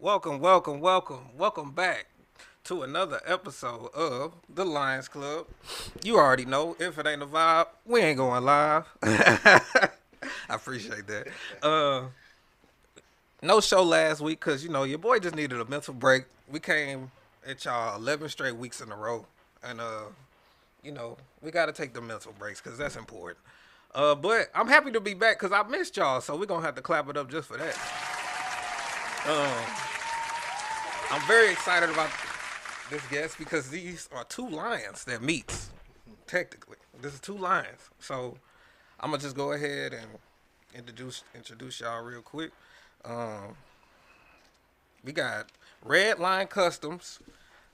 welcome back to another episode of the Lions Club. You already know, if it ain't a vibe, we ain't going live. I appreciate that. No show last week because, your boy just needed a mental break. We came at y'all 11 straight weeks in a row. And, we got to take the mental breaks because that's important. But I'm happy to be back because I missed y'all, so we're going to have to clap it up just for that. I'm very excited about this guest because these are two lions that meets, technically. This is two lions. So I'm going to just go ahead and introduce y'all real quick. We got RedLion Customs.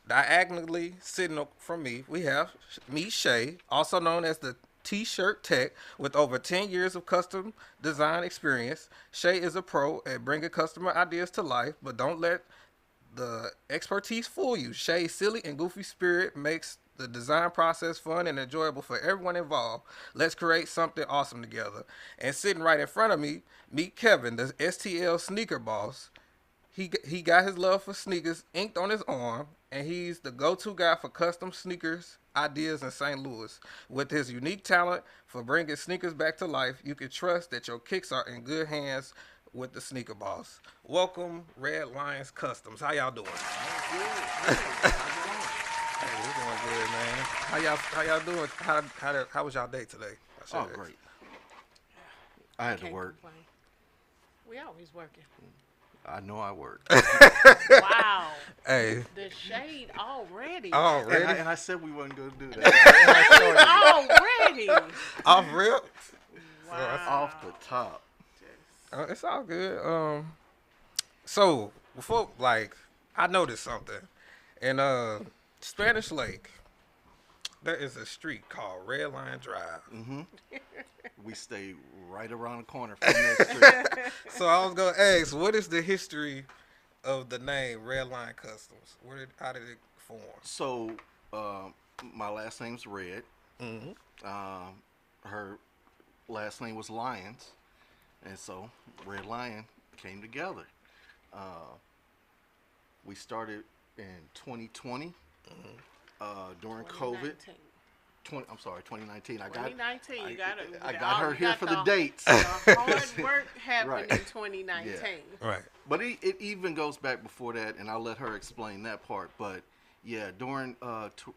Diagonally sitting up from me, we have me, Shay, also known as the T-shirt tech, with over 10 years of custom design experience. Shay is a pro at bringing customer ideas to life, but don't let the expertise fool you. Shay's silly and goofy spirit makes the design process fun and enjoyable for everyone involved. Let's create something awesome together. And sitting right in front of me, meet Kevin, the StlSneakerBoss. He got his love for sneakers inked on his arm, and he's the go-to guy for custom sneakers ideas in St. Louis. With his unique talent for bringing sneakers back to life, you can trust that your kicks are in good hands with the Sneaker Boss. Welcome, RedLion Customs. How y'all doing? Good. Hey, we're doing good, man. How y'all doing? How was y'all day today? Oh, great. I had to work. Complain. We always working. I know I work. Wow. Hey. The shade already. Already? And I said we wasn't going to do that. Already. Off rip? Wow. Off the top. It's all good. So, before, I noticed something. In Spanish Lake, there is a street called RedLion Drive. Mm-hmm. We stay right around the corner from that street. So I was going to ask, what is the history of the name RedLion Customs? How did it form? So, my last name's Red. Mm-hmm. Her last name was Lyons. And so, RedLion came together. We started in 2020 during COVID. 2019. 2019. I got her here for the dates. The hard work happened Right. in 2019. Yeah. Right. But it even goes back before that, and I'll let her explain that part. But yeah, during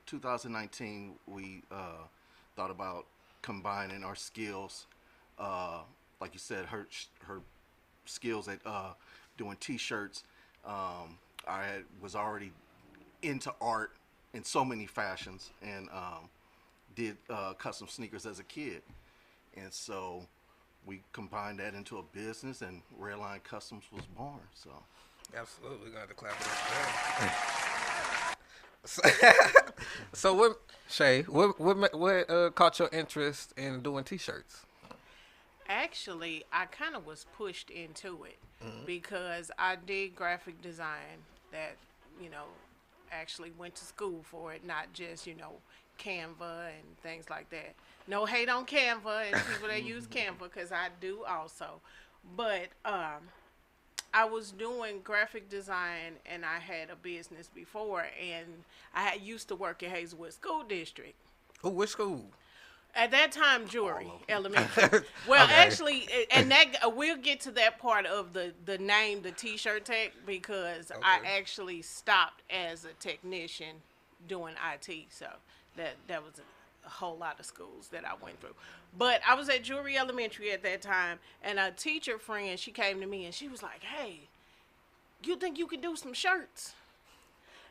2019, we thought about combining our skills. Like you said, her skills at doing T-shirts. Was already into art in so many fashions, and did custom sneakers as a kid. And so we combined that into a business, and RedLion Customs was born. So Absolutely. Got to clap it up. So what, Shay, what caught your interest in doing T-shirts? Actually, I kind of was pushed into it because I did graphic design that, actually went to school for it, not just, Canva and things like that. No hate on Canva and people that use Canva, because I do also. But I was doing graphic design, and I had a business before, and I used to work at Hazelwood School District. Oh, which school? At that time, jewelry, elementary. Well, Okay. Actually, and that we'll get to that part of the name, the T-shirt tech, because I Okay. actually stopped as a technician doing IT. So that was a whole lot of schools that I went through. But I was at jewelry elementary at that time, and a teacher friend, she came to me and she was like, "Hey, you think you could do some shirts?"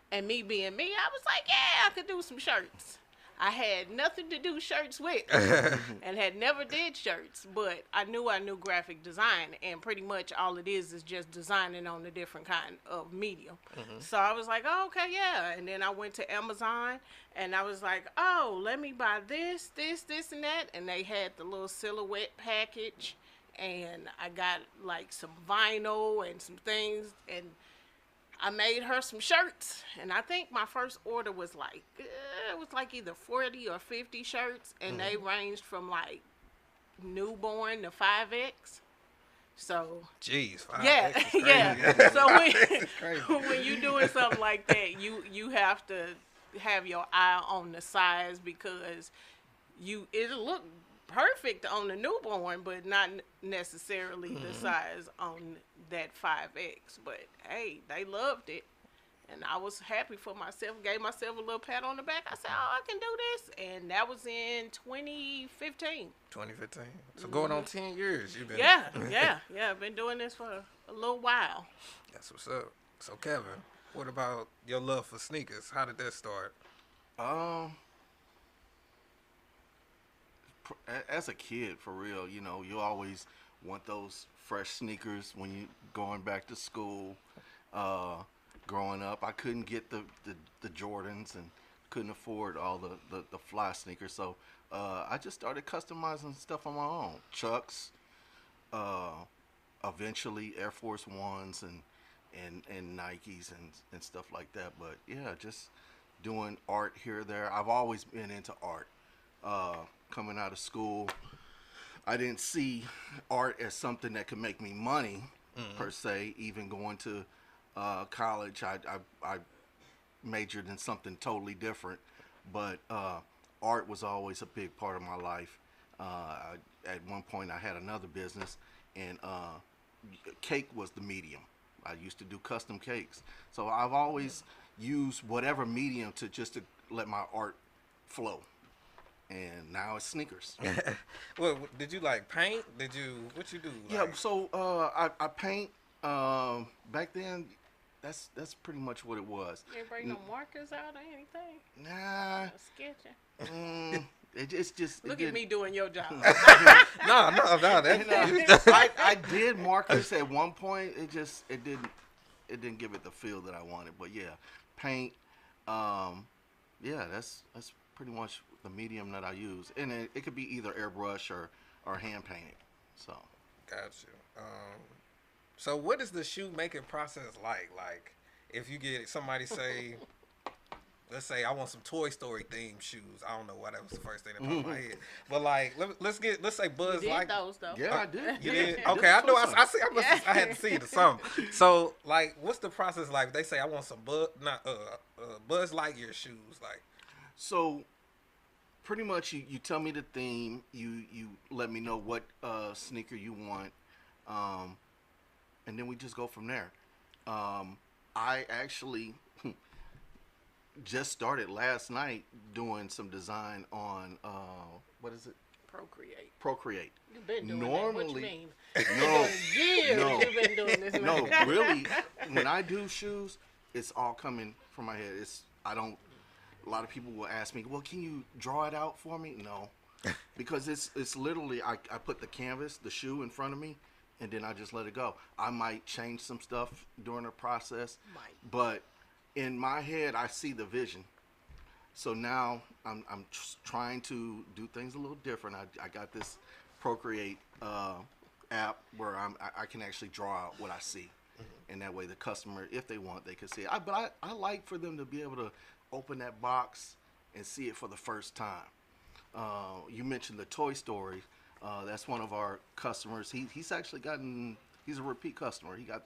And me being me, I was like, "Yeah, I could do some shirts." I had nothing to do shirts with and had never did shirts, but I knew graphic design, and pretty much all it is just designing on a different kind of medium. So I was like, oh, okay, yeah. And then I went to Amazon, and I was like, oh, let me buy this, and that. And they had the little silhouette package, and I got like some vinyl and some things, and I made her some shirts, and I think my first order was like either 40 or 50 shirts, and they ranged from like newborn to 5X. So Jeez, 5X yeah, is crazy. yeah. So It's crazy. when you doing something like that, you have to have your eye on the size because it'll look perfect on the newborn, but not necessarily the size on that 5X. But hey, they loved it. And I was happy for myself, gave myself a little pat on the back. I said, oh, I can do this. And that was in 2015. 2015. So going on 10 years, you've been. Yeah. I've been doing this for a little while. That's what's up. So Kevin, what about your love for sneakers? How did that start? As a kid, for real, you know, you always want those fresh sneakers when you going back to school. Growing up, I couldn't get the Jordans and couldn't afford all the fly sneakers, so I just started customizing stuff on my own. Chucks, eventually Air Force Ones and Nikes and stuff like that. But yeah, just doing art here or there. I've always been into art. Coming out of school, I didn't see art as something that could make me money per se. Even going to college, I majored in something totally different, but art was always a big part of my life. At one point, I had another business, and cake was the medium. I used to do custom cakes, so I've always used whatever medium to let my art flow. And now it's sneakers. Well, did you like paint? What you do? Yeah, so I paint. Back then, that's pretty much what it was. You ain't bring no markers out or anything? Nah. Sketching. It's just Look at me doing your job. No. I did markers at one point. It didn't give it the feel that I wanted. But yeah, paint. Yeah, that's pretty much the medium that I use, and it could be either airbrush or hand painted. So. Got you. So what is the shoe making process like? Like, if you get somebody say, let's say I want some Toy Story themed shoes. I don't know why that was the first thing that popped in my head. But like, let's say Buzz You did like those though. Yeah, I did. You did? Okay, I know. I had to see it or something. So like, what's the process like? They say I want some Buzz Lightyear shoes. Like, so pretty much you tell me the theme. You let me know what sneaker you want. And then we just go from there. I actually just started last night doing some design on what is it? Procreate. You've been doing Normally, that. What you mean? No, Years no, you've been doing this. no. Really, when I do shoes, it's all coming from my head. A lot of people will ask me, well, can you draw it out for me? No, because it's literally I put the canvas, the shoe in front of me, and then I just let it go. I might change some stuff during the process, but in my head, I see the vision. So now I'm trying to do things a little different. I got this Procreate app where I can actually draw out what I see, and that way the customer, if they want, they can see it. But I like for them to be able to open that box and see it for the first time. You mentioned the Toy Story. That's one of our customers. He's actually he's a repeat customer. He got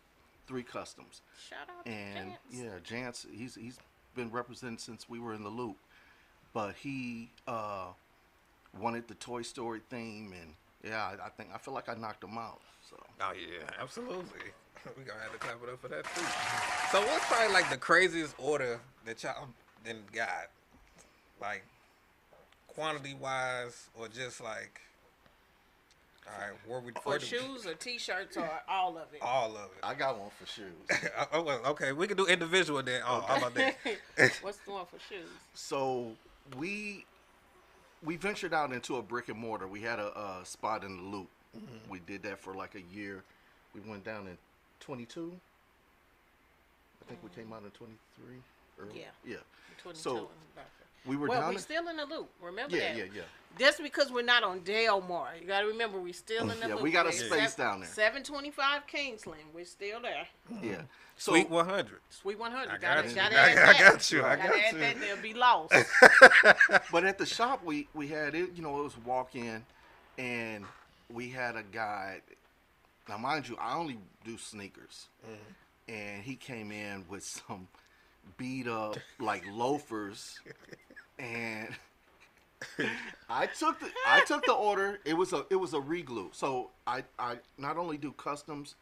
3 customs. Shout out and to Jance. Yeah, Jance, he's been represented since we were in the Loop. But he wanted the Toy Story theme, and yeah, I feel like I knocked him out. So. Oh yeah, absolutely. We gonna have to clap it up for that too. So what's probably like the craziest order that y'all then got, like quantity wise, or just like, all right, for shoes or t-shirts or all of it? All of it. I got one for shoes. Oh, well, okay, we can do individual then. Oh, how about that? What's the one for shoes? So we ventured out into a brick and mortar. We had a spot in the Loop. We did that for like a year. We went down in 22. I think we came out in 23. Early. Yeah. 22. So we were we're still in the Loop. Remember that? Yeah. Just because we're not on Delmar. You got to remember, we're still in the Loop. Yeah, we got a space down there. 725 Kingsland. We're still there. Yeah. So, Sweet 100. Sweet 100. I Gotta got you. Gotta add that. They'll be lost. But at the shop, we had it. You know, it was walk in, and we had a guy. Now, mind you, I only do sneakers, and he came in with some beat up like loafers, and I took the order. It was a re-glue. So I not only do customs,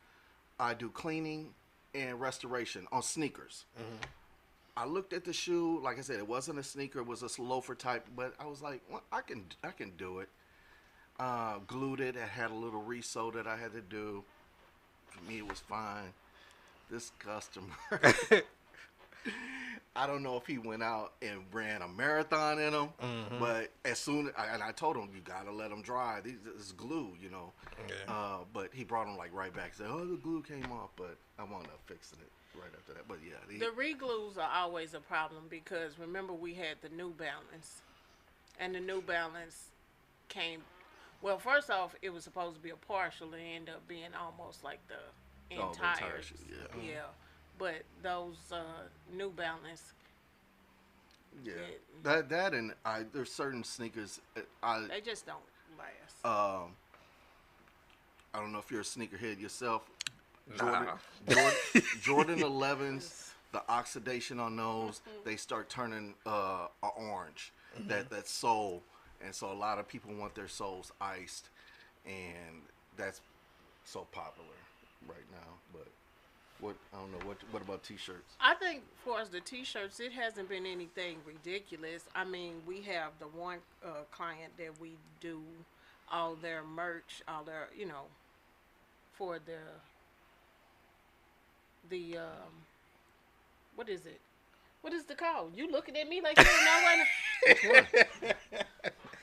I do cleaning and restoration on sneakers. I looked at the shoe. Like I said, it wasn't a sneaker. It was a loafer type. But I was like, well, I can do it. Glued it. It had a little re-sew that I had to do. For me, it was fine. This customer, I don't know if he went out and ran a marathon in them, but as soon and I told him, you gotta let them dry. This is glue, you know. Yeah. But he brought them like right back. Said, "Oh, the glue came off," but I wound up fixing it right after that. But yeah, the re-glues are always a problem because remember we had the New Balance, and the New Balance came. Well, first off, it was supposed to be a partial, and it ended up being almost like the entire shoe. Yeah. But those New Balance. Yeah. That and there's certain sneakers they just don't last. I don't know if you're a sneakerhead yourself. Nah. Jordan 11s, the oxidation on those, they start turning orange. That sole, and so a lot of people want their soles iced, and that's so popular right now. But I don't know what about t-shirts? I think for us the t-shirts, it hasn't been anything ridiculous. I mean, we have the one client that we do all their merch, all their for the what is it? What is the call? You looking at me like you don't know what?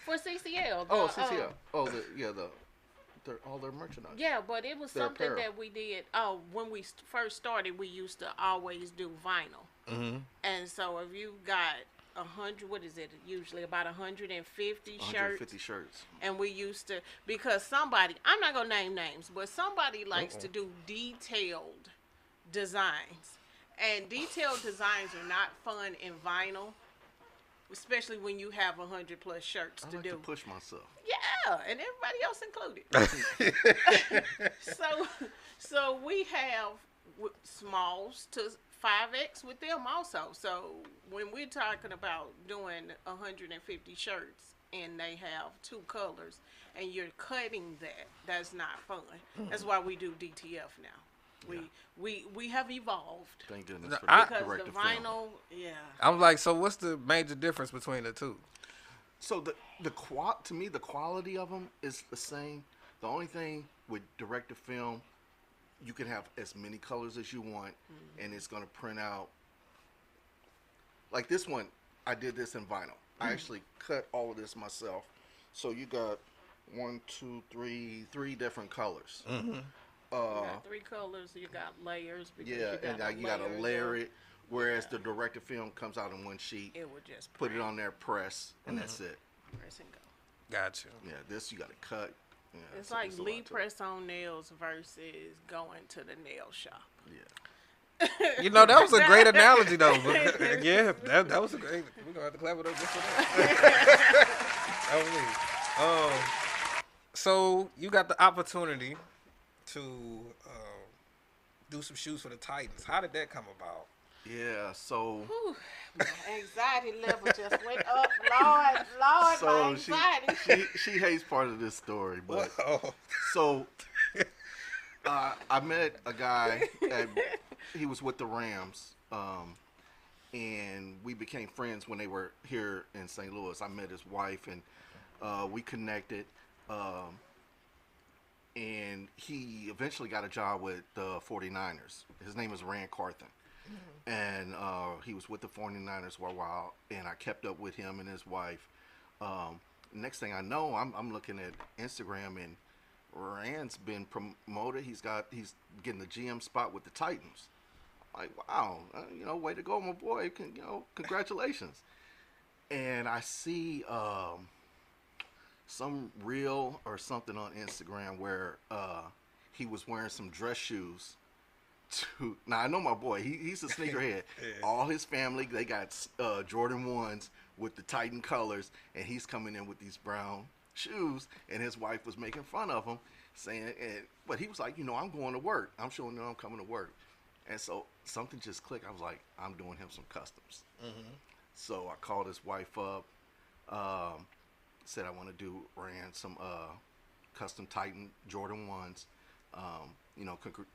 For CCL. CCL. All their merchandise. Yeah, but it was Their something apparel. that we did. When we first started, we used to always do vinyl. And so if you got 100, what is it? Usually about 150 shirts. 150 shirts. And we used to, because somebody, I'm not gonna name names, but somebody likes to do detailed designs, and detailed designs are not fun in vinyl, especially when you have 100 plus shirts I to like do. to push myself. Yeah, and everybody else included. So we have smalls to 5X with them also. So when we're talking about doing 150 shirts and they have 2 colors and you're cutting that's not fun. That's why we do DTF now. We have evolved. Thank goodness for Because the the vinyl, I'm like, so what's the major difference between the two? So to me, the quality of them is the same. The only thing with direct-to-film, you can have as many colors as you want, and it's going to print out. Like this one, I did this in vinyl. I actually cut all of this myself. So you got 3 different colors. you got 3 colors. You got layers. Because you got to layer it. Whereas the direct-to-film comes out in one sheet. It would just put it on there, press, and that's it. press and go. Gotcha. Yeah, this you got to cut. Yeah, It's like Lee press on nails versus going to the nail shop. Yeah. You know, that was a great analogy, though. But, yeah, that was a great. We're gonna have to clap it up just for that. That was me. So you got the opportunity to do some shoes for the Titans. How did that come about? Yeah. So. Whew, my anxiety level just went up. Lord, my anxiety. She hates part of this story, but Whoa. so I met a guy. He was with the Rams, and we became friends when they were here in St. Louis. I met his wife, and we connected. And he eventually got a job with the 49ers. His name is Rand Carthen. And he was with the 49ers for a while, and I kept up with him and his wife. Next thing I know, I'm looking at Instagram, and Rand's been promoted. He's getting the GM spot with the Titans. I'm like, wow, way to go, my boy. Congratulations. And I see some reel or something on Instagram where he was wearing some dress shoes. Now I know my boy. He's a sneakerhead. All his family, they got Jordan 1s with the Titan colors, and he's coming in with these brown shoes, and his wife was making fun of him, saying, but he was like, I'm going to work. I'm showing them I'm coming to work. And so something just clicked. I was like, I'm doing him some customs. Mm-hmm. So I called his wife up, said I want to ran some custom Titan Jordan 1s,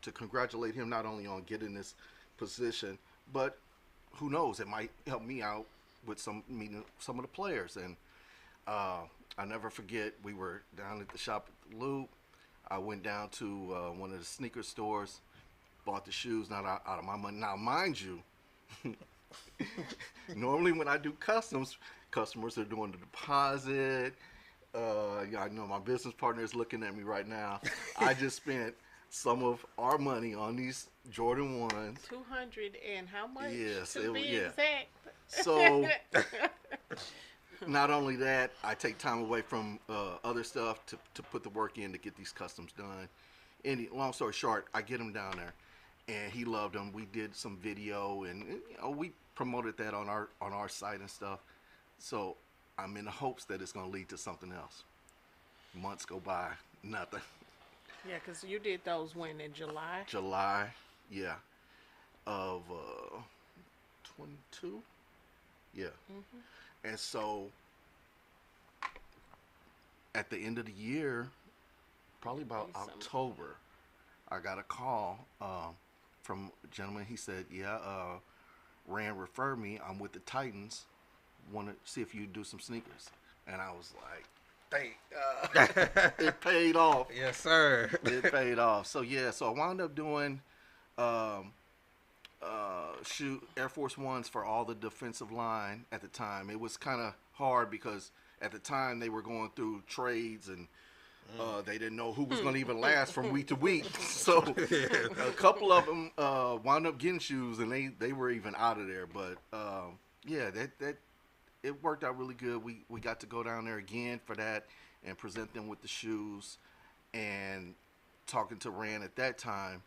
to congratulate him not only on getting this position, but who knows, it might help me out with meeting some of the players. And I never forget, we were down at the shop at the Loop. I went down to one of the sneaker stores, bought the shoes, not out of my money. Now, mind you, normally when I do customs, customers are doing the deposit. I know my business partner is looking at me right now. I just spent some of our money on these Jordan 1s. 200 and how much? Yes, to be exact. So, not only that, I take time away from other stuff to put the work in to get these customs done. And long story short, I get him down there, and he loved them. We did some video, and we promoted that on our site and stuff. So I'm in the hopes that it's going to lead to something else. Months go by, nothing. Yeah, because you did those when, in July? July, yeah, of 22. Yeah. Mm-hmm. And so at the end of the year, probably about October, I got a call from a gentleman. He said, Rand referred me. I'm with the Titans. Want to see if you do some sneakers. And I was like, it paid off. Yes, sir. It paid off. So I wound up doing Air Force Ones for all the defensive line at the time. It was kind of hard because at the time they were going through trades and they didn't know who was going to even last from week to week. So a couple of them wound up getting shoes, and they were even out of there. But that it worked out really good. We got to go down there again for that and present them with the shoes. And talking to Rand at that time,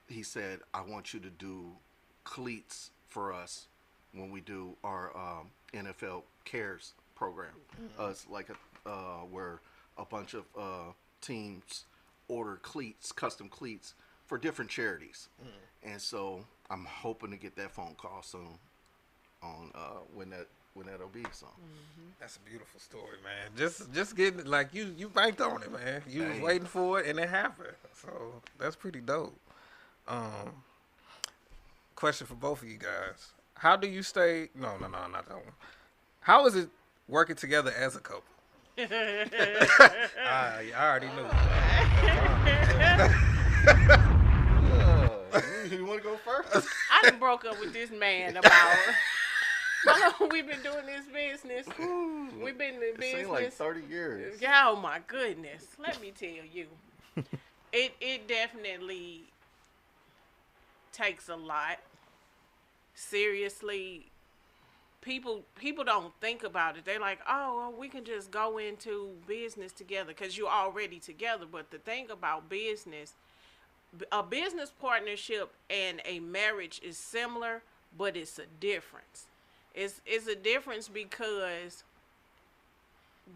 he said, I want you to do cleats for us when we do our NFL Cares program. It's like where a bunch of teams order cleats, custom cleats for different charities. And so I'm hoping to get that phone call soon on when that'll be. So that's a beautiful story, man. Just getting, like, you banked on it, man. You was waiting for it and it happened. So that's pretty dope. Question for both of you guys. How do you stay? No, not that one. How is it working together as a couple? I already knew. You want to go first? I done broke up with this man about how long we've been doing this business. We've been in business. It seems like 30 years. Yeah, oh my goodness. Let me tell you. It definitely takes a lot. Seriously, people don't think about it. They're like, oh, well, we can just go into business together because you're already together. But the thing about business, a business partnership and a marriage is similar, but it's a difference. It's a difference because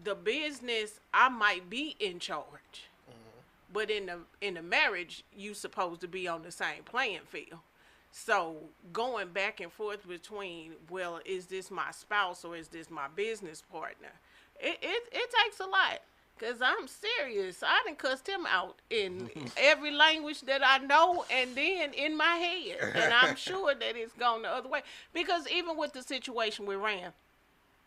the business, I might be in charge, but in the marriage, you supposed to be on the same playing field. So going back and forth between, well, is this my spouse or is this my business partner? It takes a lot. Because I'm serious. I done cussed him out in every language that I know and then in my head. And I'm sure that it's gone the other way. Because even with the situation we ran,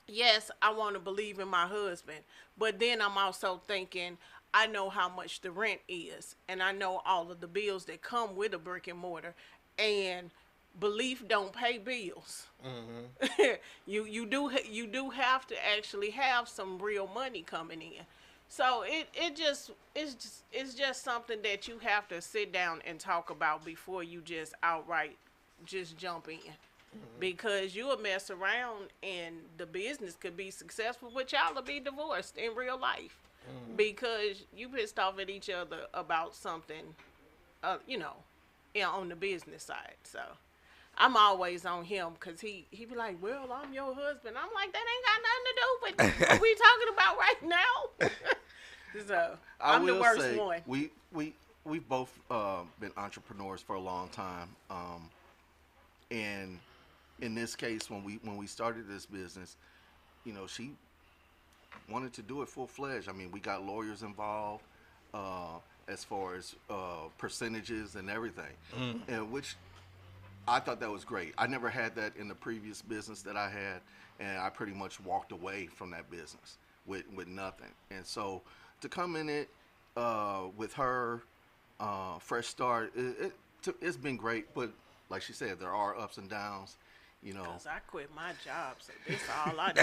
yes, I want to believe in my husband. But then I'm also thinking, I know how much the rent is. And I know all of the bills that come with a brick and mortar. And belief don't pay bills. You do have to actually have some real money coming in. So it's just something that you have to sit down and talk about before you just outright just jump in. Because you'll mess around and the business could be successful, but y'all will be divorced in real life. Because you pissed off at each other about something, on the business side. So I'm always on him because he be like, well, I'm your husband. I'm like, that ain't got nothing to do with what we talking about right now. So I'm the worst one. We've both been entrepreneurs for a long time, and in this case, when we started this business, she wanted to do it full fledged. I mean, we got lawyers involved as far as percentages and everything, and which I thought that was great. I never had that in the previous business that I had, and I pretty much walked away from that business with nothing. And so to come in it with her, fresh start, it's been great. But like she said, there are ups and downs. Because I quit my job, so this all I do.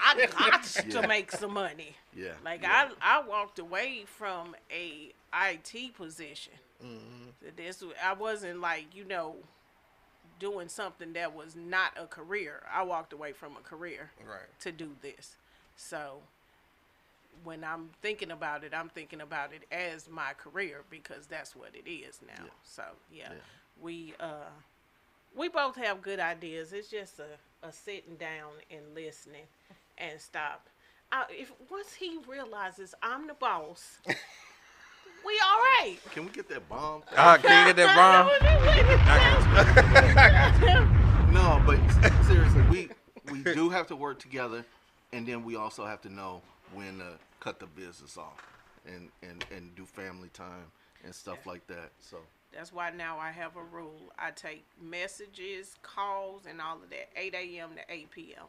I got to make some money. Yeah. Like, yeah. I walked away from a IT position. Mm-hmm. I wasn't like, doing something that was not a career. I walked away from a career to do this. So when I'm thinking about it, I'm thinking about it as my career because that's what it is now. Yeah. So, yeah. We both have good ideas. It's just a sitting down and listening and stop. Once he realizes I'm the boss, we all right. Can we get that bomb? Can you get that bomb? No, but seriously, we do have to work together, and then we also have to know when to cut the business off and do family time and stuff like that. So. That's why now I have a rule. I take messages, calls, and all of that, 8 a.m. to 8 p.m.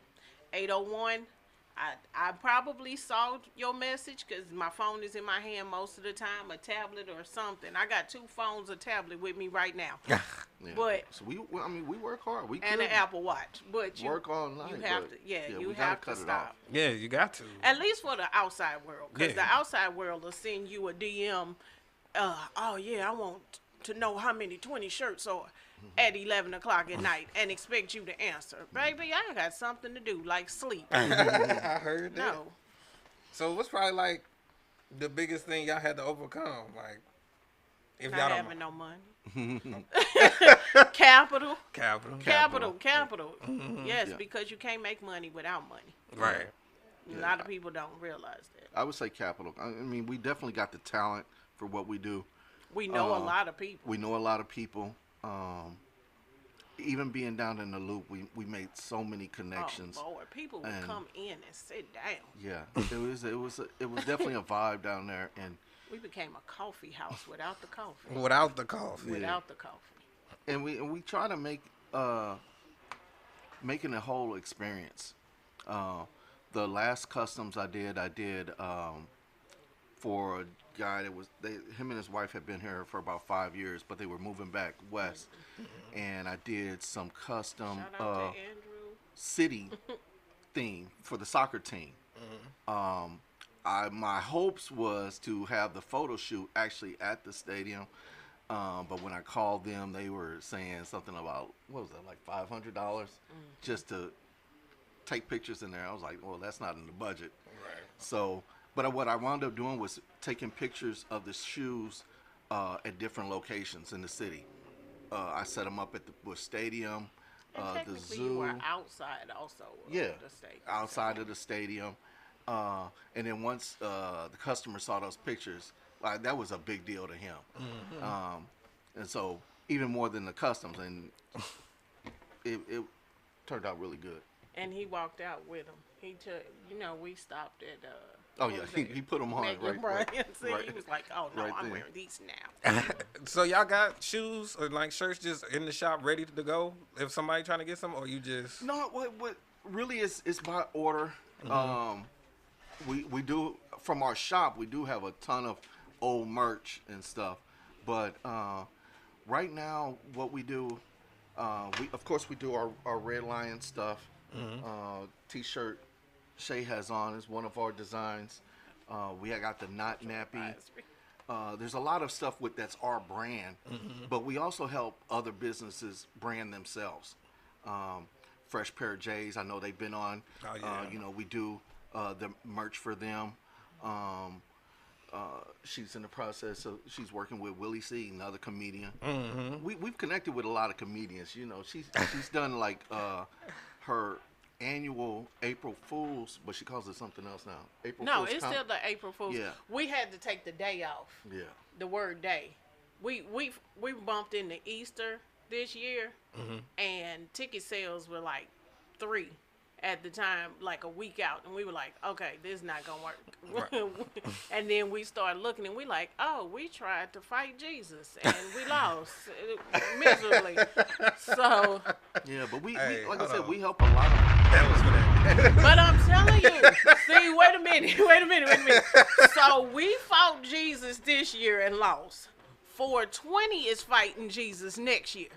8:01, I probably saw your message because my phone is in my hand most of the time, a tablet or something. I got 2 phones, a tablet with me right now. Yeah. But so we work hard. And an Apple Watch. But you work all night. You have to, you have to stop. Yeah, you got to. At least for the outside world, because the outside world will send you a DM. I want to know how many 20 shirts are at 11 o'clock at night and expect you to answer. Baby, I got something to do, like sleep. I heard that. No. So what's probably like the biggest thing y'all had to overcome? Like, if Not y'all having no money. Capital. Mm-hmm. Yes, because you can't make money without money. Right. A lot of people don't realize that. I would say capital. I mean, we definitely got the talent for what we do. We know a lot of people. We know a lot of people. Even being down in the Loop, we made so many connections. Oh Lord, people would come in and sit down. Yeah, it was definitely a vibe down there, and we became a coffee house without the coffee. Without the coffee. Without the coffee. And we try to make making a whole experience. The last customs I did for a guy that him and his wife had been here for about 5 years, but they were moving back west, and I did some custom city theme for the soccer team. My hopes was to have the photo shoot actually at the stadium, but when I called them, they were saying something about, what was that, like $500 just to take pictures in there. I was like, well, that's not in the budget. Right. So, but what I wound up doing was taking pictures of the shoes at different locations in the city. I set them up at the stadium, the zoo. You were outside also. Yeah, the stadium. outside of the stadium. And then once the customer saw those pictures, like, that was a big deal to him. Mm-hmm. And so even more than the customs, and it turned out really good. And he walked out with them. He took, we stopped at. Oh yeah, he put them on right. He was like, "Oh no, I'm wearing these now." So y'all got shoes or like shirts just in the shop ready to go if somebody trying to get some, or you just? No, what really is by order. Mm-hmm. We do, from our shop, we do have a ton of old merch and stuff, but right now what we do, of course we do our RedLion stuff. Mm-hmm. T-shirt Shay has on is one of our designs. We got the knot nappy. There's a lot of stuff that's our brand, but we also help other businesses brand themselves. Fresh Pair of J's, I know they've been on. Oh, yeah. We do the merch for them. She's in the process of she's working with Willie C, another comedian. Mm-hmm. We've connected with a lot of comedians. You know, she's done like her annual April Fools, but she calls it something else now. April No, Fools it's still the April Fool's. Yeah. We had to take the day off. Yeah. The word day. We bumped into Easter this year, and ticket sales were like 3 at the time, like a week out, and we were like, okay, this is not gonna work. Right. And then we started looking, and we like, oh, we tried to fight Jesus, and we lost miserably. So, Yeah, but we Hey, like I hold said, on. we help a lot of. That was for that. but I'm telling you, see, wait a minute. So we fought Jesus this year and lost. 420 is fighting Jesus next year.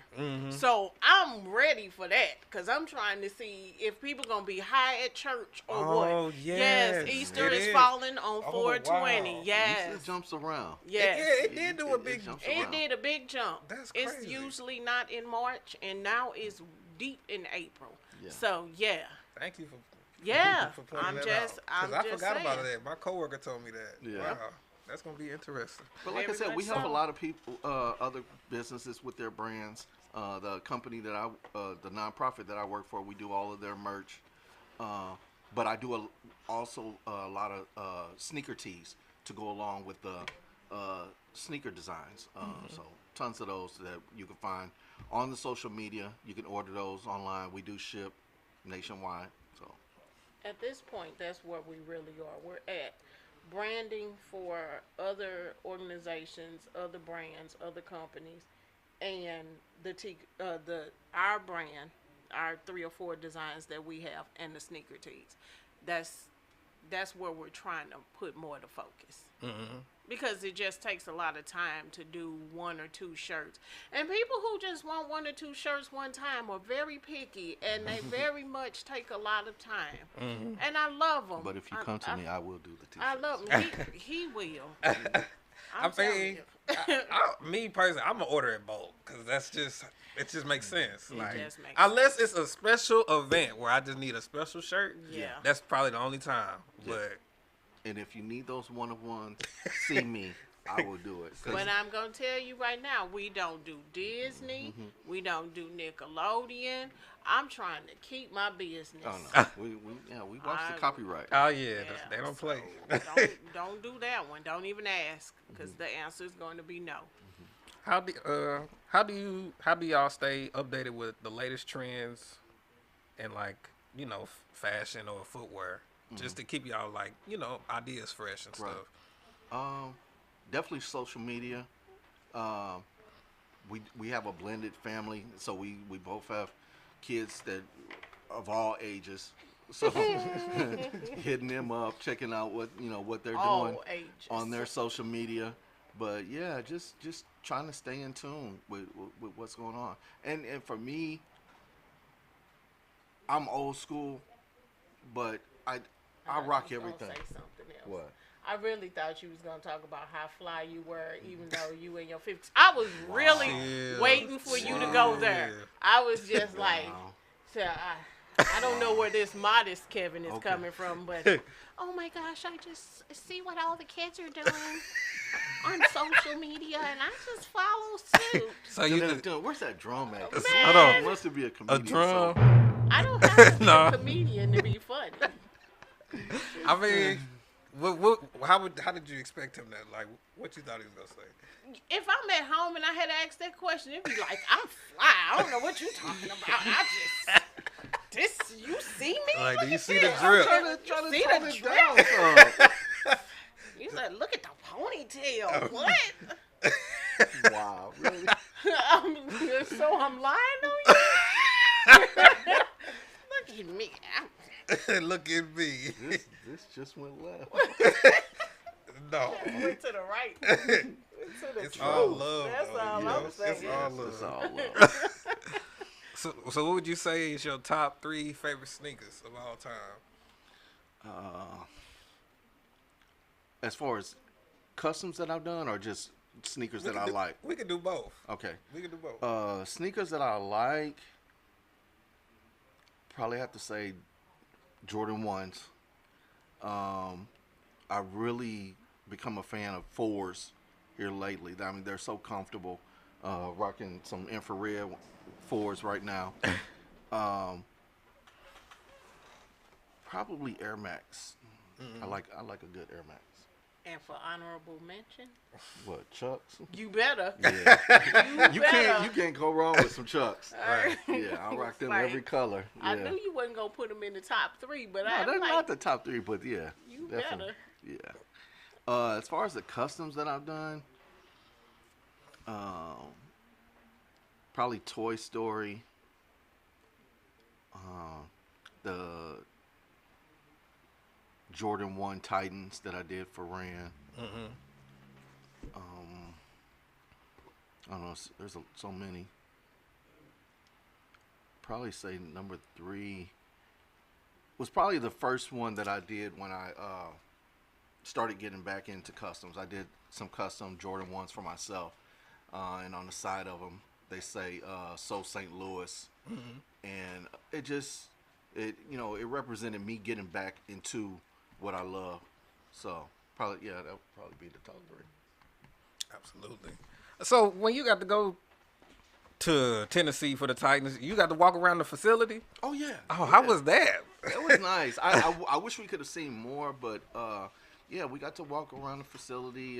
So I'm ready for that because I'm trying to see if people going to be high at church or what. Oh, yes, Easter it is is. falling on Oh, 420. wow. Yes. It jumps around. Yes. Yeah, it did do a It big. jumps It around. did a big jump. That's It's crazy. usually not in March, and now it's deep in April. Yeah. So, yeah. Thank you for. Yeah. For pointing I'm that just, out. 'Cause I'm I just forgot saying. about that. My coworker told me that. Yeah. Wow, that's gonna be interesting. But like I Very said, we much help a so. lot of people, other businesses with their brands. The company that the nonprofit that I work for, we do all of their merch. But I do also a lot of sneaker tees to go along with the sneaker designs. So tons of those that you can find on the social media. You can order those online. We do ship nationwide. So At this point, that's where we really are. We're at branding for other organizations, other brands, other companies, and our brand, our 3 or 4 designs that we have, and the sneaker tees. That's where we're trying to put more of the focus. Because it just takes a lot of time to do 1 or 2 shirts. And people who just want 1 or 2 shirts one time are very picky, and they very much take a lot of time. And I love them. but if you come to me, I will do the t-shirts. I love him. He will. I telling mean, you. me personally, I'm gonna order it bulk because it just makes sense. Like, just makes unless it's a special event where I just need a special shirt, Yeah. that's probably the only time. But And if you need those one-of-ones, see me. I will do it. 'Cause But I'm going to tell you right now, we don't do Disney. We don't do Nickelodeon. I'm trying to keep my business. oh no, we watch the copyright. oh yeah, they don't so play. don't do that one. Don't even ask, because the answer is going to be no. How do y'all stay updated with the latest trends and like fashion or footwear, just to keep y'all like ideas fresh and Right. stuff? Definitely social media. We have a blended family, so we both have kids that of all ages. So hitting them up, checking out what they're All doing ages. on their social media. But yeah, just trying to stay in tune with what's going on. And for me, I'm old school, but I rock You was gonna everything. Say something else. What? I really thought you was gonna talk about how fly you were, even though you in your 50s. I was really Chill. waiting for you to go there. Chill. I was just like, Wow. so I don't know where this modest Kevin is Okay. coming from, but oh my gosh, I just see what all the kids are doing on social media, and I just follow suit. So you Where's that drum at? Man. Hold on. Must be a a comedian. drum? I don't have to be No. a comedian to be funny. I mean, how did you expect him to like? What you thought he was gonna say? If I'm at home and I had to ask that question, it'd be like, I'm fly. I don't know what you're talking about. You see me? Like, do you see the this. drip? Trying to See tone the it drip? down some. You said, look at the ponytail. What? Wow, really? So I'm lying on you? Look at me. Look at me. This just went left. No, I went to the right. Went to the it's truth. all love. That's though, all you I'm know? saying. It's all It's love. all love. So what would you say is your top 3 favorite sneakers of all time? As far as customs that I've done, or just sneakers that I like? We could do both. Okay. We could do both. Sneakers that I like, probably have to say Jordan 1s. I've really become a fan of fours here lately. I mean, they're so comfortable. Rocking some infrared fours right now. Probably Air Max. I like a good Air Max. And for honorable mention, What, Chucks? you better. Yeah. You You can't go wrong with some Chucks. Right. Yeah, I rock them Like, every color. Yeah. I knew you wasn't gonna put them in the top 3, but No, I'm they're like, not the top 3, but yeah. you definitely. better. Yeah. As far as the customs that I've done, probably Toy Story. The Jordan 1 Titans that I did for Rand. I don't know. There's so many. Probably say number 3 was probably the first one that I did when I started getting back into customs. I did some custom Jordan 1s for myself, and on the side of them they say "So St. Louis," and it represented me getting back into what I love. So probably that would probably be the top 3. Absolutely. So when you got to go to Tennessee for the Titans, you got to walk around the facility? Oh yeah. Oh, how was that? It was nice. I wish we could have seen more, but yeah, we got to walk around the facility.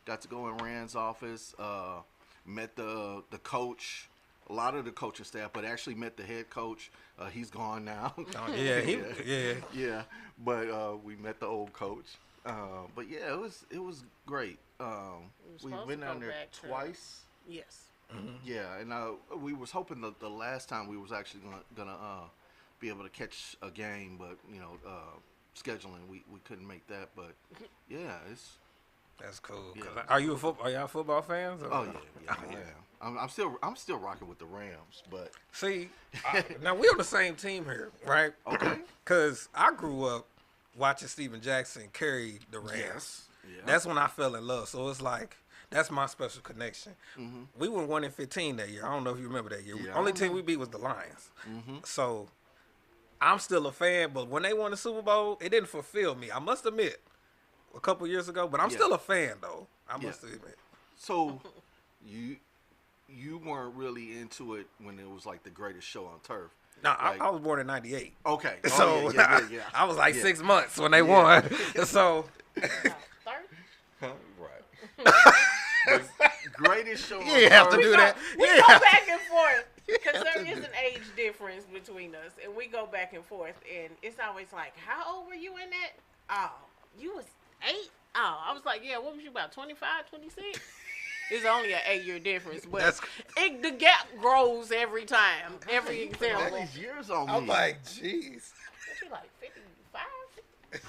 Got to go in Rand's office. Met the coach, a lot of the coaching staff, but actually met the head coach. He's gone now. Oh, yeah. Yeah. But we met the old coach. But yeah, it was great. We went down there twice. Yes. Yeah, and we was hoping that the last time we was actually gonna be able to catch a game, but scheduling we couldn't make that. But yeah, That's cool. Yeah. Are y'all football fans? Or? oh yeah, I am. I'm still rocking with the Rams, but See, now we on the same team here, right? Okay. Because I grew up watching Steven Jackson carry the Rams. Yes. Yeah. That's when I fell in love. So it's like that's my special connection. Mm-hmm. We went 1-15 that year. I don't know if you remember that year. Yeah, Only I team we beat was the Lions. So I'm still a fan, but when they won the Super Bowl, it didn't fulfill me. I must admit, a couple years ago, but I'm still a fan though. I must admit. So you weren't really into it when it was like the greatest show on turf. No, Like- I was born in '98. Okay. So yeah. I was like Yeah. 6 months when they won. So Third? Right. Greatest show on you have to turf. do that. We Yeah. go back and forth because there is an age difference between us, and we go back and forth, and it's always like, "How old were you in that?" Oh, you was 8. Oh, I was like, "Yeah, what was you about 25, 26?" It's only an 8-year difference, but the gap grows every time, every All example. these years on me. I'm like, jeez. What you like 55, 56?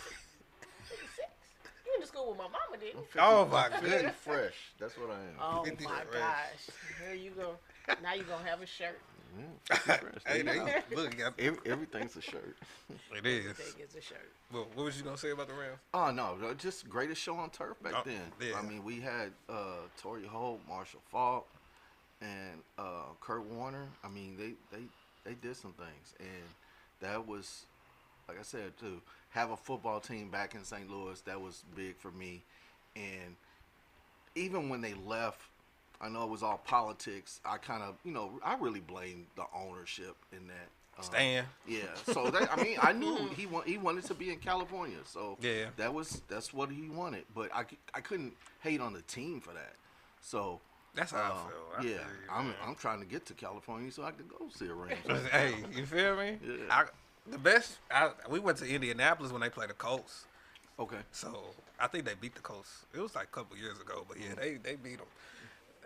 You went to school with my mama, didn't you? Oh my Fit goodness. and fresh. That's what I am. Oh 50 my fresh. gosh! Here you go. Now you gonna have a shirt. Fit and fresh. Hey, There you they, go. look, Everything's a shirt. it is. Everything is a shirt. Well, what was you gonna say about the Rams? Oh no, just greatest show on turf back Oh, then. yeah. I mean, we had Torrey Holt, Marshall Faulk, and Kurt Warner. I mean, they did some things, and that was, like I said, to have a football team back in St. Louis, that was big for me. And even when they left, I know it was all politics. I kind of, I really blamed the ownership in that. Stan. Yeah. So I knew he wanted to be in California. So Yeah. that's what he wanted. But I couldn't hate on the team for that. So That's how I feel. I yeah, feel you, man. I'm trying to get to California so I can go see a Rams. Hey, you feel me? Yeah. We went to Indianapolis when they played the Colts. Okay. So I think they beat the Colts. It was like a couple years ago, but yeah, they beat them.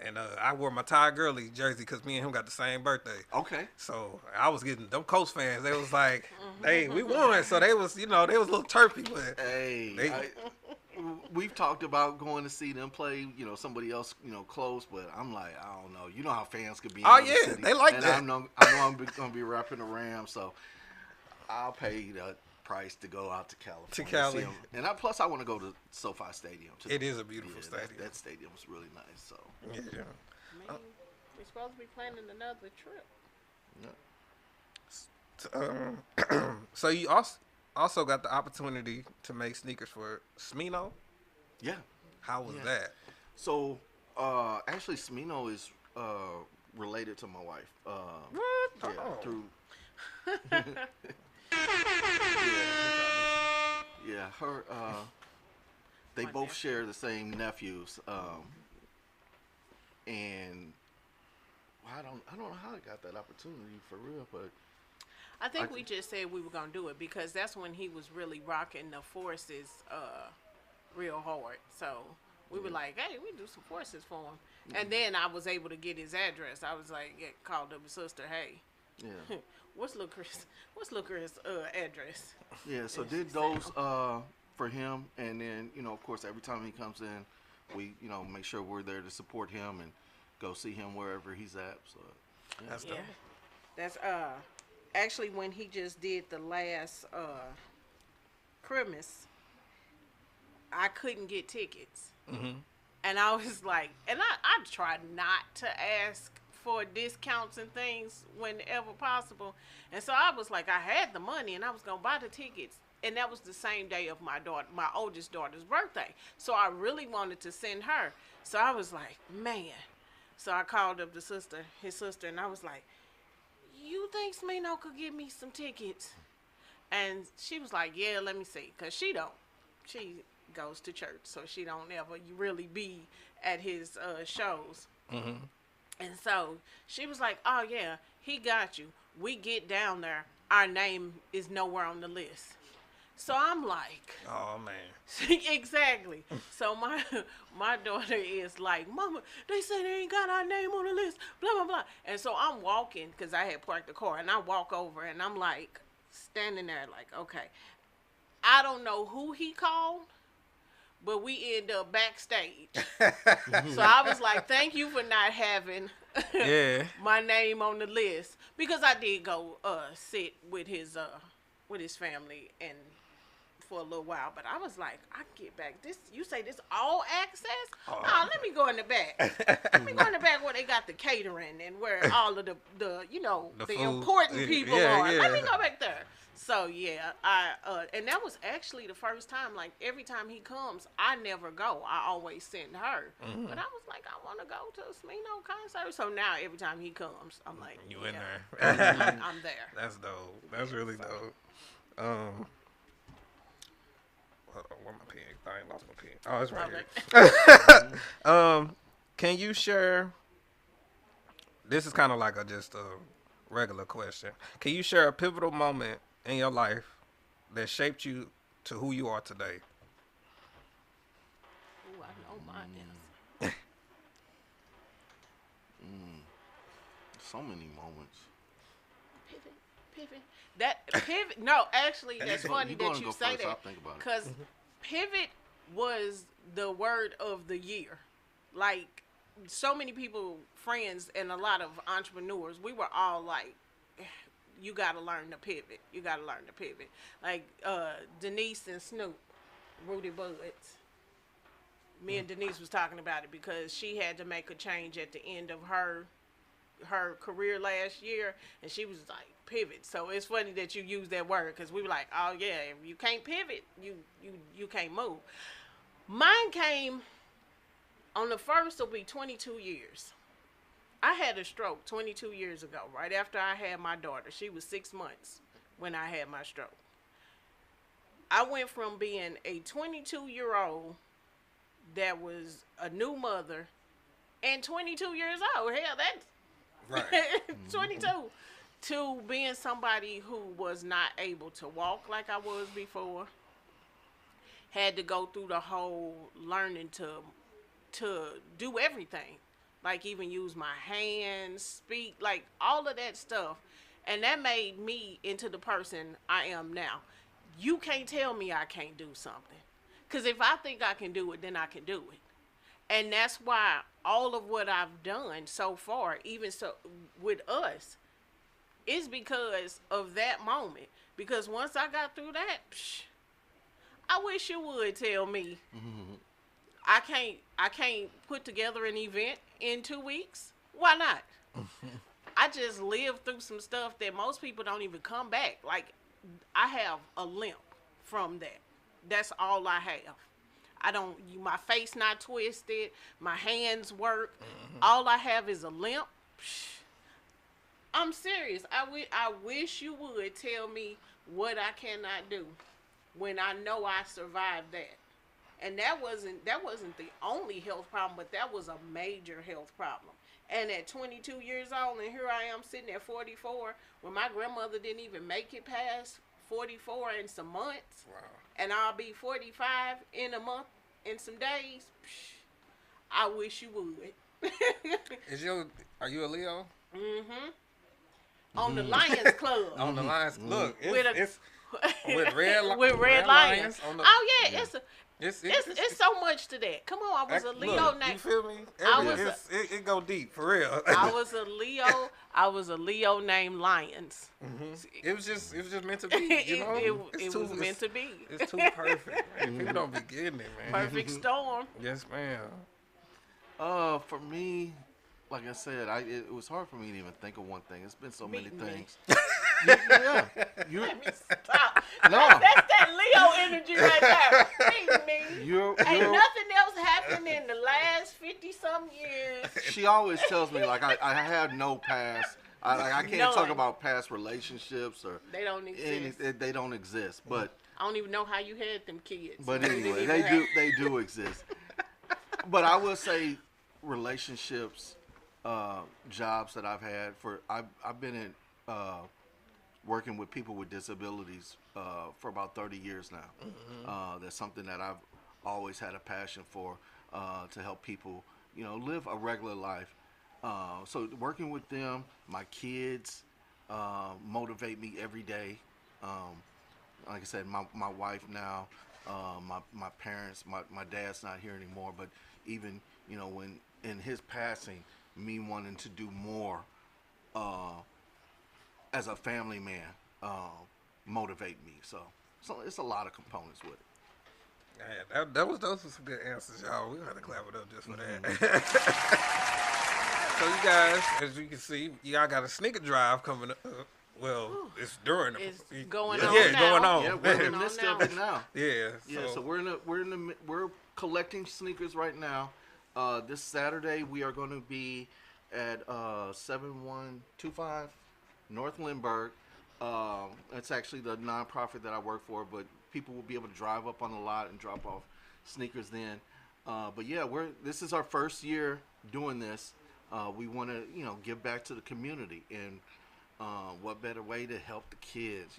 And I wore my Ty Gurley jersey because me and him got the same birthday. Okay. So I was getting them Colts fans. They was like, "Hey, we won." So they was, they was a little turpy, but Hey, we've talked about going to see them play, somebody else, close, but I'm like, I don't know. You know how fans could be. Oh, in the yeah, city. they like and that. I know I'm going to be rapping the Rams, so I'll pay the price to go out to California. To Cali. See 'em. And plus, I want to go to SoFi Stadium too. it is a beautiful Yeah, stadium. That stadium was really nice. So Yeah. Man, we're supposed to be planning another trip. yeah. So you also got the opportunity to make sneakers for Smino. Yeah. How was Yeah. that? So, actually, Smino is related to my wife. What? Yeah, Oh. through. Yeah, her. They My both nephew. share the same nephews, and I don't know how I got that opportunity for real, but I think I- we just said we were gonna do it because that's when he was really rocking the forces real hard. So we were like, hey, we do some forces for him. And then I was able to get his address. I was like, called up his sister, hey, yeah, what's Lil Chris address? yeah. So And did she those said, for him, and then of course, every time he comes in, we make sure we're there to support him and go see him wherever he's at. So That's yeah. dope. That's actually when he just did the last Christmas, I couldn't get tickets. And I was like, and I try not to ask for discounts and things whenever possible. And so I was like, I had the money and I was going to buy the tickets. And that was the same day of my oldest daughter's birthday. So I really wanted to send her. So I was like, man. So I called up his sister, and I was like, you think Smino could give me some tickets? And she was like, yeah, let me see. Because she goes to church, so she don't ever really be at his shows. And so she was like, oh yeah, he got you. We get down there, our name is nowhere on the list. So I'm like, Oh man. exactly. So my daughter is like, Mama, they say they ain't got our name on the list, blah blah blah. And so I'm walking because I had parked the car, and I walk over and I'm like standing there like, okay, I don't know who he called, but we end up backstage. So I was like, thank you for not having Yeah. my name on the list, because I did go sit with his family and for a little while, but I was like, I can get back. This, you say this all access? Oh. No, let me go in the back. Let me go in the back where they got the catering and where all of the The the food. important people Yeah, are. Let me yeah. go back there. So yeah, and that was actually the first time. Like every time he comes, I never go. I always send her. But I was like, I want to go to a Smino concert. So now every time he comes, I'm like, You yeah, in there. I'm there. That's dope. That's really dope. Hold on, where my pen? I ain't lost my pen. Oh, it's right Okay. here. Can you share? This is kind of like just a regular question. Can you share a pivotal moment in your life that shaped you to who you are today? Ooh, I know mine is. so many moments. Pivot. That pivot. No, actually, And that's you go- funny you go that and you go say first. I'll that, think about it. because pivot was the word of the year. Like so many people, friends, and a lot of entrepreneurs, we were all like, "You got to learn to pivot. You got to learn to pivot." Like Denise and Snoop, Rudy Buds. Me and Denise was talking about it because she had to make a change at the end of her career last year, and she was like, pivot. So it's funny that you use that word, because we were like, oh yeah, if you can't pivot, you can't move. Mine came on the first, will be 22 years. I had a stroke 22 years ago, right after I had my daughter. She was 6 months when I had my stroke. I went from being a 22-year-old that was a new mother and 22 years old. Hell, that's Right. 22, to being somebody who was not able to walk like I was before. Had to go through the whole learning to do everything, like even use my hands, speak, like all of that stuff. And that made me into the person I am now. You can't tell me I can't do something, because if I think I can do it, then I can do it. And that's why all of what I've done so far, even so with us, is because of that moment. Because once I got through that, I wish you would tell me I can't put together an event in 2 weeks. Why not? I just lived through some stuff that most people don't even come back. Like, I have a limp from that. That's all I have. My face not twisted, my hands work. All I have is a limp. I'm serious. I wish you would tell me what I cannot do when I know I survived that. And that wasn't the only health problem, but that was a major health problem. And at 22 years old, and here I am sitting at 44, when my grandmother didn't even make it past 44 in some months. Wow. And I'll be 45 in a month, in some days. I wish you would. Are you a Leo? Mm-hmm. On the Lyons Club. On the Lions. Look, it's with with Red Lions. Oh yeah, it's so much to that. Come on, I was a Leo named. You feel me? It go deep for real. I was a Leo. I was a Leo named Lyons. Mm-hmm. It was just meant to be. You know, it was meant to be. It's too perfect. Man. People don't be getting it, man. Perfect storm. Yes, ma'am. For me, like I said, it was hard for me to even think of one thing. It's been so many things. Yeah. Let me stop. No. That's that Leo energy right there. Ain't nothing else happened in the last 50-some years. She always tells me, like, I have no past. I can't talk about past relationships or they don't exist. They don't exist. But I don't even know how you had them kids. But anyway, they do exist. But I will say relationships, jobs that I've had I've been in working with people with disabilities for about 30 years now. Mm-hmm. That's something that I've always had a passion for, to help people, live a regular life. So working with them, my kids motivate me every day. Like I said, my wife now, my parents, my dad's not here anymore, but even, when in his passing, me wanting to do more as a family man motivate me. So it's a lot of components with it. Yeah, those were some good answers, y'all. We're going to have to clap it up just for that. So you guys, as you can see, y'all got a sneaker drive coming up. Well, it's during it's the going on. Yeah, it's going on. Yeah, we're in the midst of it now. Yeah. So we're collecting sneakers right now. This Saturday we are going to be at 7125 North Lindbergh. It's actually the nonprofit that I work for, but people will be able to drive up on the lot and drop off sneakers then. But yeah, this is our first year doing this. We want to, give back to the community, and what better way to help the kids?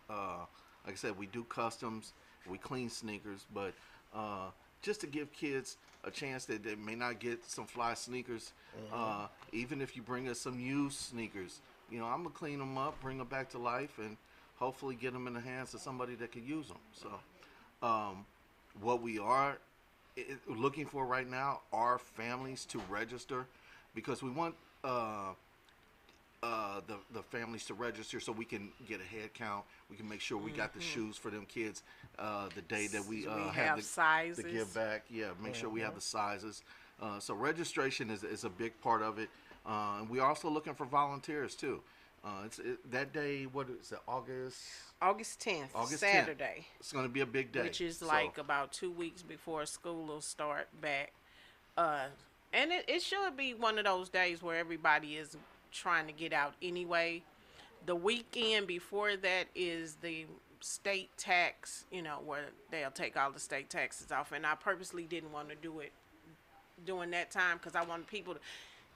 Like I said, we do customs, we clean sneakers, but just to give kids a chance that they may not get some fly sneakers. Mm-hmm. Even if you bring us some used sneakers, I'm gonna clean them up, bring them back to life, and hopefully get them in the hands of somebody that could use them. So, what we are looking for right now are families to register, because we want the families to register so we can get a head count. We can make sure we got the shoes for them kids the day that we have the give back. Yeah, make sure we have the sizes. So registration is a big part of it. And we're also looking for volunteers too. That day, what is it, August 10th, Saturday. 10th. It's going to be a big day. Which is like about 2 weeks before school will start back. And it should be one of those days where everybody is trying to get out anyway. The weekend before that is the state tax, where they'll take all the state taxes off. And I purposely didn't want to do it during that time because I wanted people to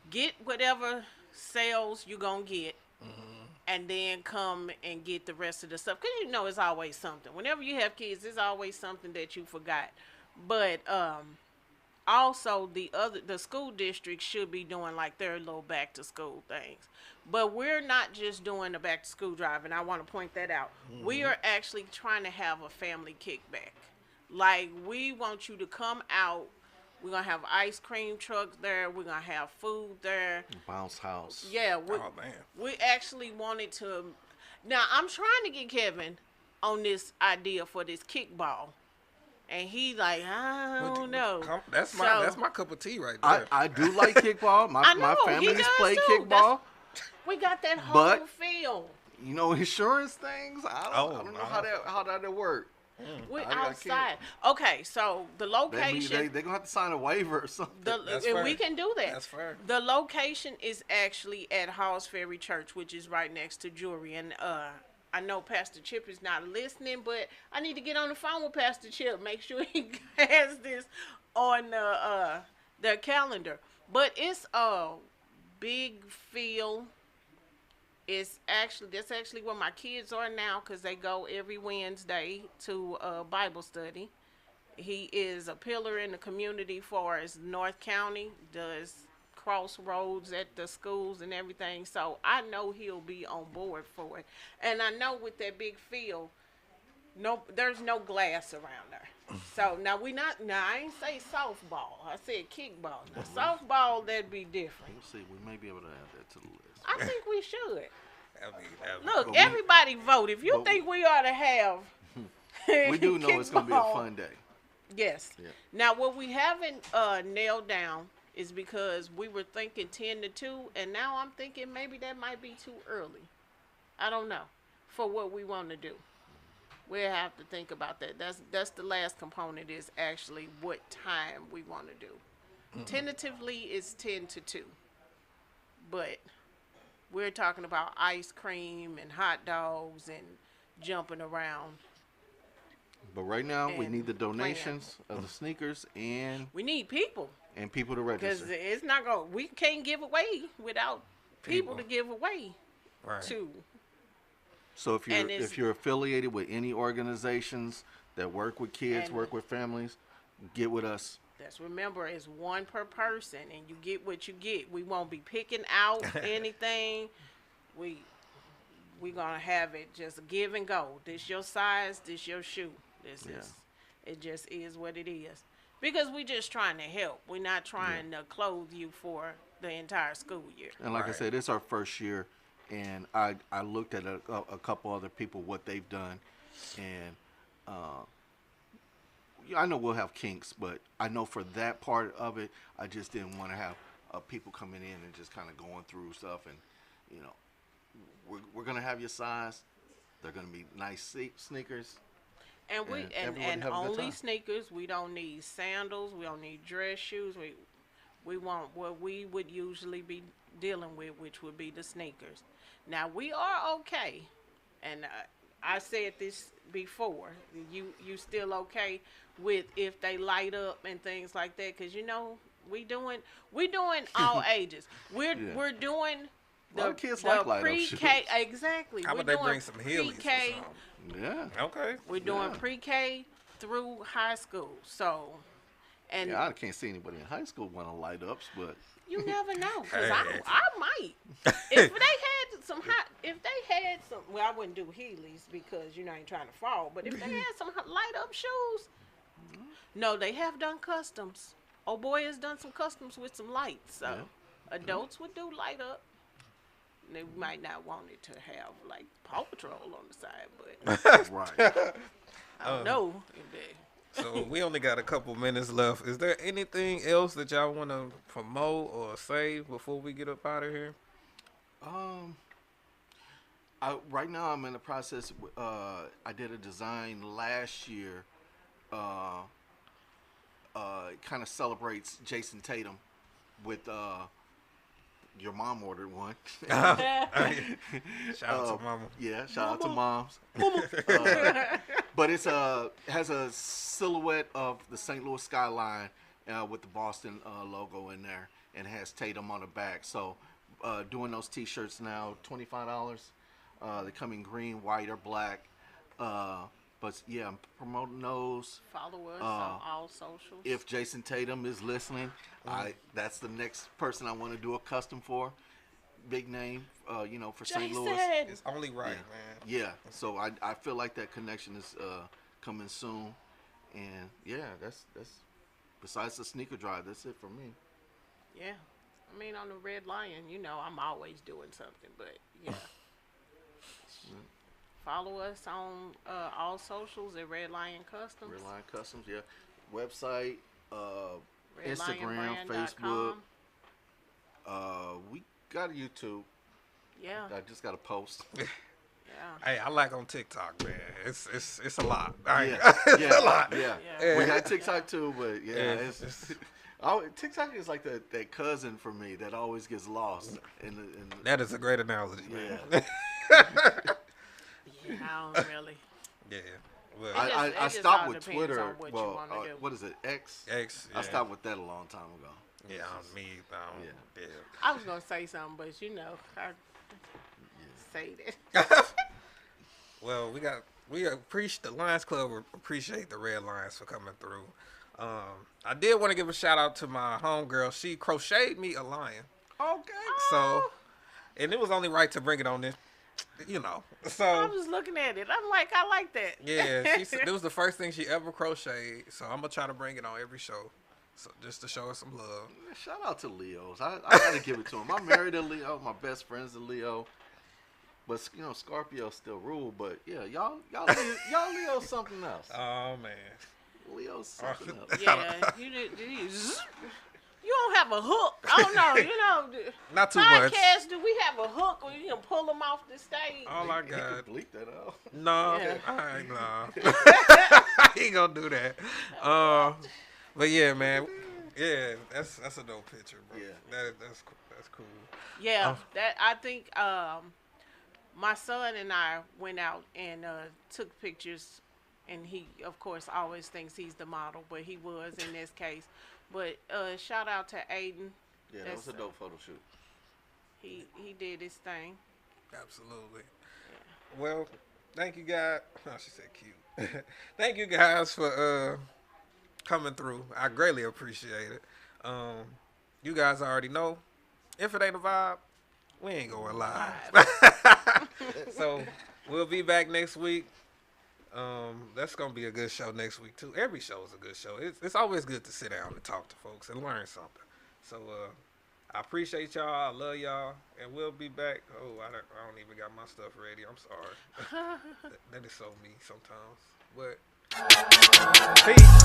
get whatever sales you're going to get. Mm-hmm. And then come and get the rest of the stuff. Because it's always something. Whenever you have kids, there's always something that you forgot. But also the school district should be doing like their little back to school things. But we're not just doing the back to school drive, and I want to point that out. Mm-hmm. We are actually trying to have a family kickback. Like, we want you to come out. We're going to have ice cream trucks there. We're going to have food there. Bounce house. Yeah. We actually wanted to. Now, I'm trying to get Kevin on this idea for this kickball. And he like, I don't know. That's my cup of tea right there. I do like kickball. My family has played kickball. We got that whole field. Insurance things, I don't know how that work. We're I got outside. Okay, so the location. They're gonna have to sign a waiver or something. That's And fair. we can do that. That's fair. The location is actually at Halls Ferry Church, which is right next to Jewelry. And I know Pastor Chip is not listening, but I need to get on the phone with Pastor Chip. Make sure he has this on their calendar. But it's a big field. That's actually where my kids are now because they go every Wednesday to Bible study. He is a pillar in the community for his North County, does crossroads at the schools and everything. So I know he'll be on board for it. And I know with that big field, there's no glass around there. So now I ain't say softball. I said kickball. Now softball, that'd be different. We'll see. We may be able to add that to the list. I think we should. That'd be Look, But everybody vote. If you think we ought to have we do know it's gonna be a kickball, fun day. Yes. Yeah. Now, what we haven't nailed down is because we were thinking 10 to 2, and now I'm thinking maybe that might be too early. I don't know for what we want to do. We'll have to think about that. That's the last component is actually what time we want to do. Tentatively, it's 10 to 2, but we're talking about ice cream and hot dogs and jumping around. But right now, we And need the donations of the sneakers and We need people. people to Because register. it's not going. We can't give away without people to give away right. to. So if and you're it's- if you're affiliated with any organizations that work with kids, And- work with families, get with us. That's remember, it's one per person, and you get what you get. We won't be picking out anything. We gonna have it just give and go. This your size. This your shoe. This Yeah. is. It just is what it is. Because we just trying to help. We're not trying to clothe you for the entire school year. And like I Right. said, it's our first year, and I looked at a couple other people what they've done, and I know we'll have kinks, but I know for that part of it, I just didn't want to have people coming in and just kind of going through stuff, and we're gonna have your size. They're gonna be nice sneakers. And we And and everyone have a good only time. sneakers. We don't need sandals. We don't need dress shoes. We want what we would usually be dealing with, which would be the sneakers. Now we are okay, and I said this before. You still okay with if they light up and things like that? Because we doing all ages. We're doing A lot of kids the like light-up pre-K exactly. How We're about they doing bring some Heelys or pre-K. something? Yeah. Okay. We're doing Yeah. pre-K through high school. So, and Yeah, I can't see anybody in high school want to light ups, but you never know, cause Hey. I might. If they had some well, I wouldn't do Heelys because I ain't trying to fall. But if they had some light up shoes, no, they have done customs. Oh boy has done some customs with some lights. So, Yeah. adults would do light up. They might not want it to have like Paw Patrol on the side, but right. I don't know if they. So we only got a couple minutes left. Is there anything else that y'all want to promote or say before we get up out of here? Right now I'm in the process. I did a design last year. It kind of celebrates Jason Tatum with your mom ordered one. Shout out to mama. Yeah, shout out to moms. But it's has a silhouette of the St. Louis skyline with the Boston logo in there, and it has Tatum on the back. So doing those T-shirts now, $25. They come in green, white, or black. But yeah, I'm promoting those. Follow us on all socials. If Jason Tatum is listening, that's the next person I want to do a custom for. Big name, for St. Louis. It's only right, man. Yeah, so I feel like that connection is coming soon, and yeah, that's besides the sneaker drive, that's it for me. Yeah. I mean, on the RedLion, I'm always doing something, but yeah. Follow us on all socials at RedLion Customs. RedLion Customs, yeah. Website, Instagram, RedLionBrand.com. Facebook. We got a YouTube. Yeah. I just got to post. Yeah. Hey, I like on TikTok, man. It's a lot. It's Yeah, a lot. yeah. We had TikTok too, but Yeah, it's TikTok is like that cousin for me that always gets lost. That is a great analogy, man. Yeah. Yeah, I don't really. Yeah. Well, It I just stopped all with depends Twitter. on what you wanna do. What is it? X. X. Yeah. I stopped with that a long time ago. Yeah, me. Yeah. I was gonna say something, but I say that. Well, we appreciate the Lions Club. Appreciate the Red Lions for coming through. I did want to give a shout out to my homegirl. She crocheted me a lion. Okay. So, and it was only right to bring it on this, So I was looking at it. I'm like, I like that. yeah, it was the first thing she ever crocheted. So I'm gonna try to bring it on every show, so just to show her some love. Shout out to Leos. I gotta give it to him. I'm married to Leo. My best friend's a Leo. But Scorpio still rule. But yeah, y'all Leo something else. Oh man, Leo's something else. Yeah, you don't have a hook. I don't know. Not too much. Podcast, do we have a hook where you can pull them off the stage? All I You got. can bleep that out. No, Yeah. I ain't I ain't gonna do that. But yeah, man. Yeah, that's a dope picture, bro. Yeah. That's cool. Yeah, that I think my son and I went out and took pictures, and he, of course, always thinks he's the model, but he was in this case. But shout out to Aiden. Yeah, that was a dope photo shoot. He did his thing. Absolutely. Yeah. Well, thank you guys. Oh, she said cute. Thank you guys for coming through. I greatly appreciate it. You guys already know, if it ain't a vibe, we ain't going live. So we'll be back next week. That's gonna be a good show next week too. Every show is a good show. It's always good to sit down and talk to folks and learn something. So I appreciate y'all. I love y'all, and we'll be back. Oh, I don't even got my stuff ready. I'm sorry. that is so me sometimes. But peace.